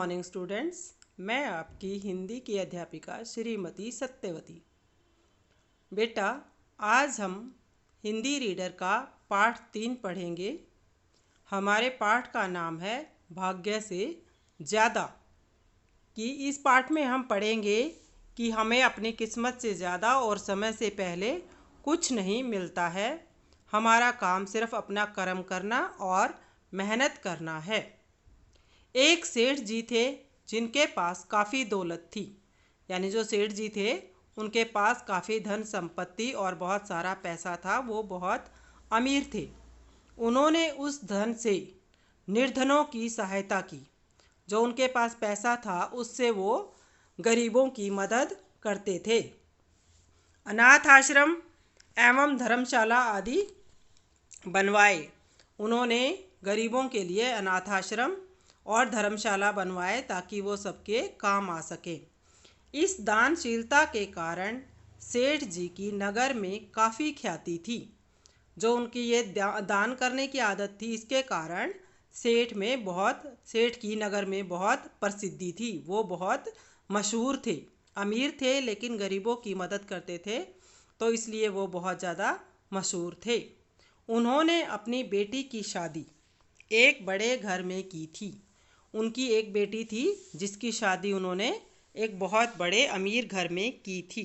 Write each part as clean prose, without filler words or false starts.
Morning students. मैं आपकी हिंदी की अध्यापिका श्रीमती सत्यवती। बेटा, आज हम हिंदी रीडर का पाठ 3 पढ़ेंगे। हमारे पाठ का नाम है भाग्य से ज़्यादा। कि इस पाठ में हम पढ़ेंगे कि हमें अपनी किस्मत से ज़्यादा और समय से पहले कुछ नहीं मिलता है। हमारा काम सिर्फ अपना कर्म करना और मेहनत करना है। एक सेठ जी थे जिनके पास काफ़ी दौलत थी। यानी जो सेठ जी थे उनके पास काफ़ी धन संपत्ति और बहुत सारा पैसा था। वो बहुत अमीर थे। उन्होंने उस धन से निर्धनों की सहायता की। जो उनके पास पैसा था उससे वो गरीबों की मदद करते थे। अनाथ आश्रम एवं धर्मशाला आदि बनवाए। उन्होंने गरीबों के लिए अनाथ आश्रम और धर्मशाला बनवाए ताकि वो सबके काम आ सके। इस दानशीलता के कारण सेठ जी की नगर में काफ़ी ख्याति थी। जो उनकी ये दान करने की आदत थी, इसके कारण सेठ की नगर में बहुत प्रसिद्धि थी। वो बहुत मशहूर थे। अमीर थे लेकिन गरीबों की मदद करते थे, तो इसलिए वो बहुत ज़्यादा मशहूर थे। उन्होंने अपनी बेटी की शादी एक बड़े घर में की थी। उनकी एक बेटी थी जिसकी शादी उन्होंने एक बहुत बड़े अमीर घर में की थी।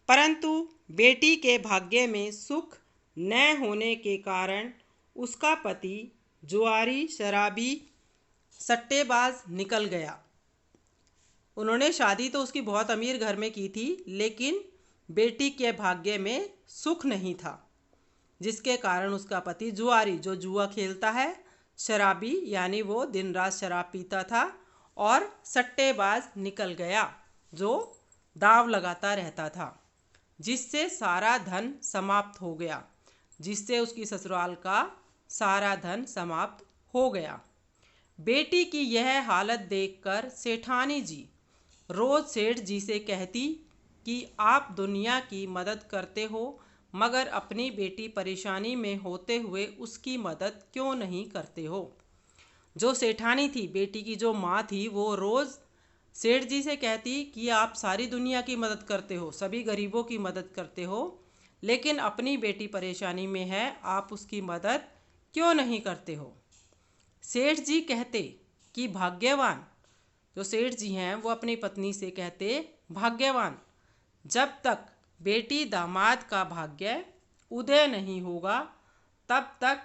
परंतु बेटी के भाग्य में सुख न होने के कारण उसका पति जुआरी, शराबी, सट्टेबाज निकल गया। उन्होंने शादी तो उसकी बहुत अमीर घर में की थी, लेकिन बेटी के भाग्य में सुख नहीं था, जिसके कारण उसका पति जुआरी, जो जुआ खेलता है, शराबी यानी वो दिन रात शराब पीता था, और सट्टेबाज निकल गया, जो दाव लगाता रहता था, जिससे सारा धन समाप्त हो गया। जिससे उसकी ससुराल का सारा धन समाप्त हो गया। बेटी की यह हालत देखकर सेठानी जी रोज सेठ जी से कहती कि आप दुनिया की मदद करते हो, मगर अपनी बेटी परेशानी में होते हुए उसकी मदद क्यों नहीं करते हो। जो सेठानी थी, बेटी की जो माँ थी, वो रोज़ सेठ जी से कहती कि आप सारी दुनिया की मदद करते हो, सभी गरीबों की मदद करते हो, लेकिन अपनी बेटी परेशानी में है, आप उसकी मदद क्यों नहीं करते हो। सेठ जी कहते कि भाग्यवान, जो सेठ जी हैं वो अपनी पत्नी से कहते, भाग्यवान, जब तक बेटी दामाद का भाग्य उदय नहीं होगा तब तक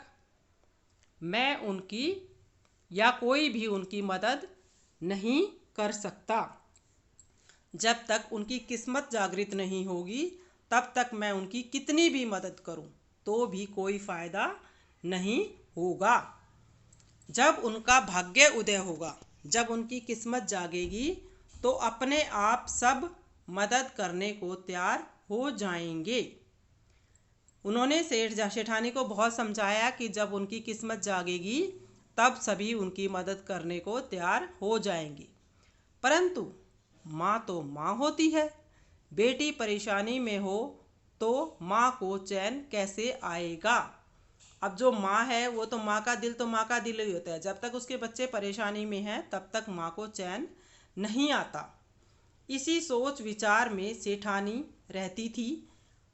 मैं उनकी या कोई भी उनकी मदद नहीं कर सकता। जब तक उनकी किस्मत जागृत नहीं होगी तब तक मैं उनकी कितनी भी मदद करूं तो भी कोई फ़ायदा नहीं होगा। जब उनका भाग्य उदय होगा, जब उनकी किस्मत जागेगी, तो अपने आप सब मदद करने को तैयार हो जाएंगे। उन्होंने सेठानी को बहुत समझाया कि जब उनकी किस्मत जागेगी तब सभी उनकी मदद करने को तैयार हो जाएंगे। परंतु माँ तो माँ होती है। बेटी परेशानी में हो तो माँ को चैन कैसे आएगा। अब जो माँ है वो तो माँ का दिल ही होता है। जब तक उसके बच्चे परेशानी में हैं तब तक माँ को चैन नहीं आता। इसी सोच विचार में सेठानी रहती थी।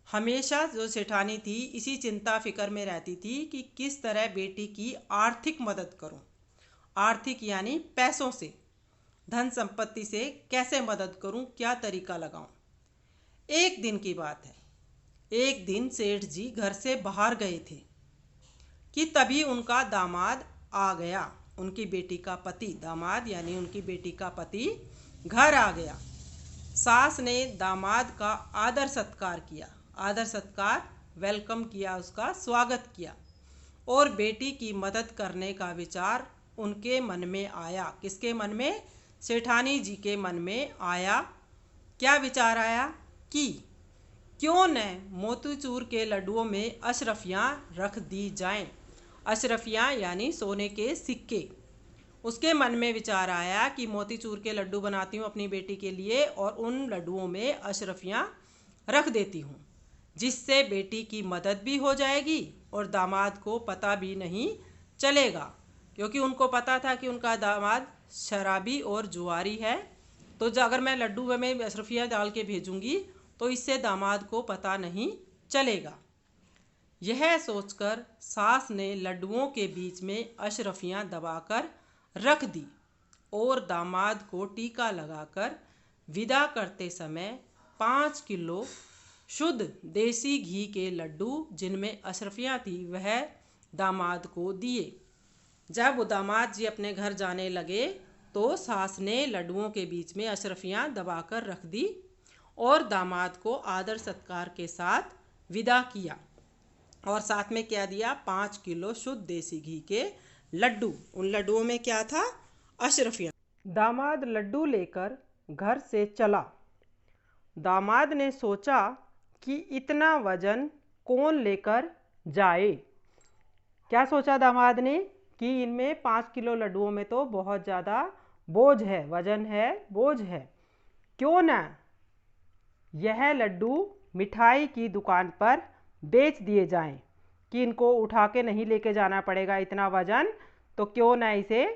हमेशा जो सेठानी थी इसी चिंता फिक्र में रहती थी कि किस तरह बेटी की आर्थिक मदद करूं। आर्थिक यानी पैसों से, धन संपत्ति से कैसे मदद करूं, क्या तरीका लगाऊं। एक दिन की बात है, एक दिन सेठ जी घर से बाहर गए थे कि तभी उनका दामाद आ गया। उनकी बेटी का पति, दामाद यानी उनकी बेटी का पति घर आ गया। सास ने दामाद का आदर सत्कार किया, वेलकम किया, उसका स्वागत किया, और बेटी की मदद करने का विचार उनके मन में आया। किसके मन में? सेठानी जी के मन में आया। क्या विचार आया कि क्यों न मोतीचूर के लड्डुओं में अशरफियाँ रख दी जाएं। अशरफियाँ यानी सोने के सिक्के। उसके मन में विचार आया कि मोतीचूर के लड्डू बनाती हूँ अपनी बेटी के लिए और उन लड्डुओं में अशरफियाँ रख देती हूँ, जिससे बेटी की मदद भी हो जाएगी और दामाद को पता भी नहीं चलेगा, क्योंकि उनको पता था कि उनका दामाद शराबी और जुआरी है। तो अगर मैं लड्डू में अशरफियाँ डाल के भेजूंगी तो इससे दामाद को पता नहीं चलेगा। यह सोचकर सास ने लड्डुओं के बीच में अशरफियाँ दबाकर रख दी और दामाद को टीका लगाकर विदा करते समय 5 किलो शुद्ध देसी घी के लड्डू जिनमें अशरफियाँ थी वह दामाद को दिए। जब वो दामाद जी अपने घर जाने लगे तो सास ने लड्डुओं के बीच में अशरफियाँ दबाकर रख दी और दामाद को आदर सत्कार के साथ विदा किया और साथ में क्या दिया, 5 किलो शुद्ध देसी घी के लड्डू। उन लड्डुओं में क्या था, अशरफियाँ। दामाद लड्डू लेकर घर से चला। दामाद ने सोचा कि इतना वजन कौन लेकर जाए। क्या सोचा दामाद ने कि इनमें 5 किलो लड्डुओं में तो बहुत ज़्यादा बोझ है, वजन है, बोझ है। क्यों न यह लड्डू मिठाई की दुकान पर बेच दिए जाएं कि इनको उठा के नहीं लेके जाना पड़ेगा इतना वजन, तो क्यों न इसे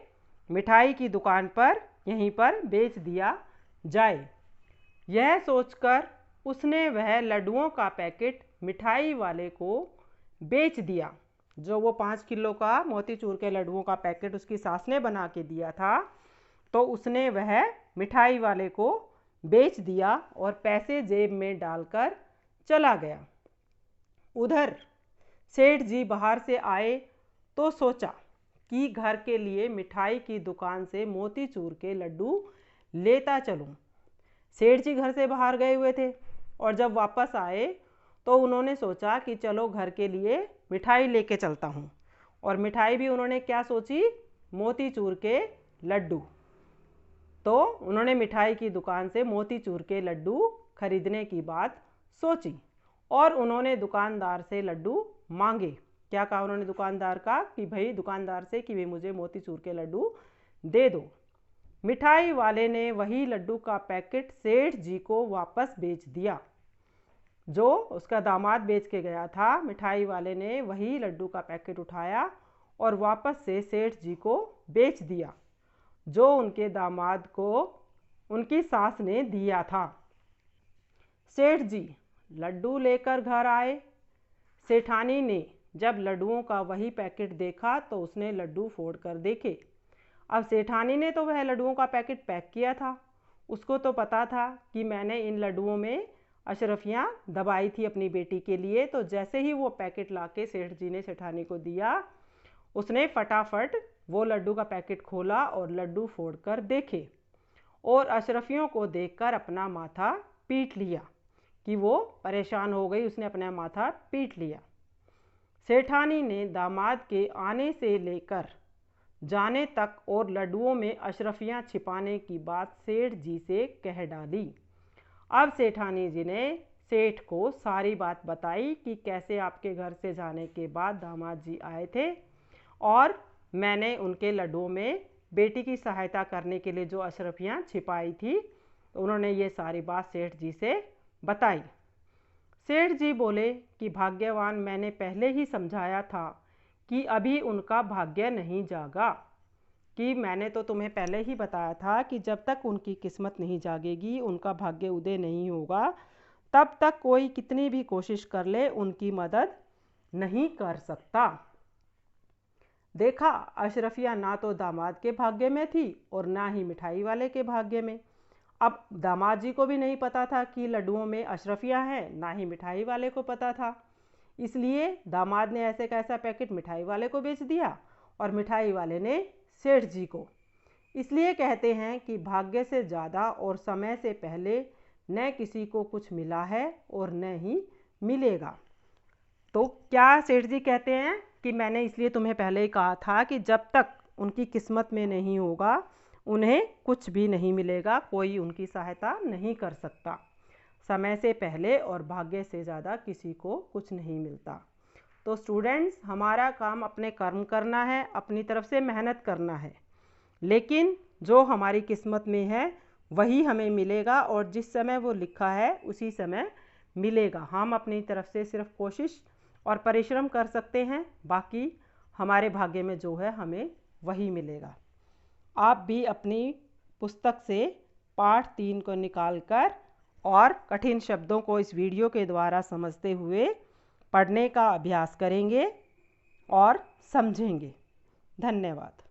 मिठाई की दुकान पर यहीं पर बेच दिया जाए। यह सोचकर उसने वह लड्डुओं का पैकेट मिठाई वाले को बेच दिया। जो वो 5 किलो का मोतीचूर के लड्डुओं का पैकेट उसकी सास ने बना के दिया था, तो उसने वह मिठाई वाले को बेच दिया और पैसे जेब में डालकर चला गया। उधर सेठ जी बाहर से आए तो सोचा कि घर के लिए मिठाई की दुकान से मोतीचूर के लड्डू लेता चलूं। सेठ जी घर से बाहर गए हुए थे और जब वापस आए तो उन्होंने सोचा कि चलो घर के लिए मिठाई लेके चलता हूँ। और मिठाई भी उन्होंने क्या सोची, मोतीचूर के लड्डू। तो उन्होंने मिठाई की दुकान से मोतीचूर के लड्डू खरीदने की बात सोची और उन्होंने दुकानदार से लड्डू मांगे। क्या कहा उन्होंने दुकानदार का कि भाई दुकानदार से कि भाई मुझे मोतीचूर के लड्डू दे दो। मिठाई वाले ने वही लड्डू का पैकेट सेठ जी को वापस बेच दिया। जो उसका दामाद बेच के गया था, मिठाई वाले ने वही लड्डू का पैकेट उठाया और वापस से सेठ जी को बेच दिया, जो उनके दामाद को उनकी सास ने दिया था। सेठ जी लड्डू लेकर घर आए। सेठानी ने जब लड्डुओं का वही पैकेट देखा तो उसने लड्डू फोड़ कर देखे। अब सेठानी ने तो वह लड्डुओं का पैकेट पैक किया था। उसको तो पता था कि मैंने इन लड्डुओं में अशरफियाँ दबाई थी अपनी बेटी के लिए। तो जैसे ही वो पैकेट लाके सेठ जी ने सेठानी को दिया, उसने फटाफट वो लड्डू का पैकेट खोला और लड्डू फोड़कर देखे और अशरफियों को देखकर अपना माथा पीट लिया कि वो परेशान हो गई। उसने अपना माथा पीट लिया। सेठानी ने दामाद के आने से लेकर जाने तक और लड्डुओं में अशरफियाँ छिपाने की बात सेठ जी से कह डाली। अब सेठानी जी ने सेठ को सारी बात बताई कि कैसे आपके घर से जाने के बाद दामाद जी आए थे और मैंने उनके लड्डुओं में बेटी की सहायता करने के लिए जो अशरफियाँ छिपाई थी। उन्होंने ये सारी बात सेठ जी से बताई। सेठ जी बोले कि भाग्यवान, मैंने पहले ही समझाया था कि अभी उनका भाग्य नहीं जागा, कि मैंने तो तुम्हें पहले ही बताया था कि जब तक उनकी किस्मत नहीं जागेगी, उनका भाग्य उदय नहीं होगा, तब तक कोई कितनी भी कोशिश कर ले उनकी मदद नहीं कर सकता। देखा, अशरफिया ना तो दामाद के भाग्य में थी और ना ही मिठाई वाले के भाग्य में। अब दामाद जी को भी नहीं पता था कि लड्डुओं में अशरफियाँ हैं, ना ही मिठाई वाले को पता था। इसलिए दामाद ने ऐसे का ऐसा पैकेट मिठाई वाले को बेच दिया और मिठाई वाले ने सेठ जी को। इसलिए कहते हैं कि भाग्य से ज़्यादा और समय से पहले न किसी को कुछ मिला है और न ही मिलेगा। तो क्या सेठ जी कहते हैं कि मैंने इसलिए तुम्हें पहले ही कहा था कि जब तक उनकी किस्मत में नहीं होगा उन्हें कुछ भी नहीं मिलेगा, कोई उनकी सहायता नहीं कर सकता। समय से पहले और भाग्य से ज़्यादा किसी को कुछ नहीं मिलता। तो स्टूडेंट्स, हमारा काम अपने कर्म करना है, अपनी तरफ से मेहनत करना है, लेकिन जो हमारी किस्मत में है वही हमें मिलेगा और जिस समय वो लिखा है उसी समय मिलेगा। हम अपनी तरफ से सिर्फ कोशिश और परिश्रम कर सकते हैं, बाकी हमारे भाग्य में जो है हमें वही मिलेगा। आप भी अपनी पुस्तक से पाठ 3 को निकालकर और कठिन शब्दों को इस वीडियो के द्वारा समझते हुए पढ़ने का अभ्यास करेंगे और समझेंगे। धन्यवाद।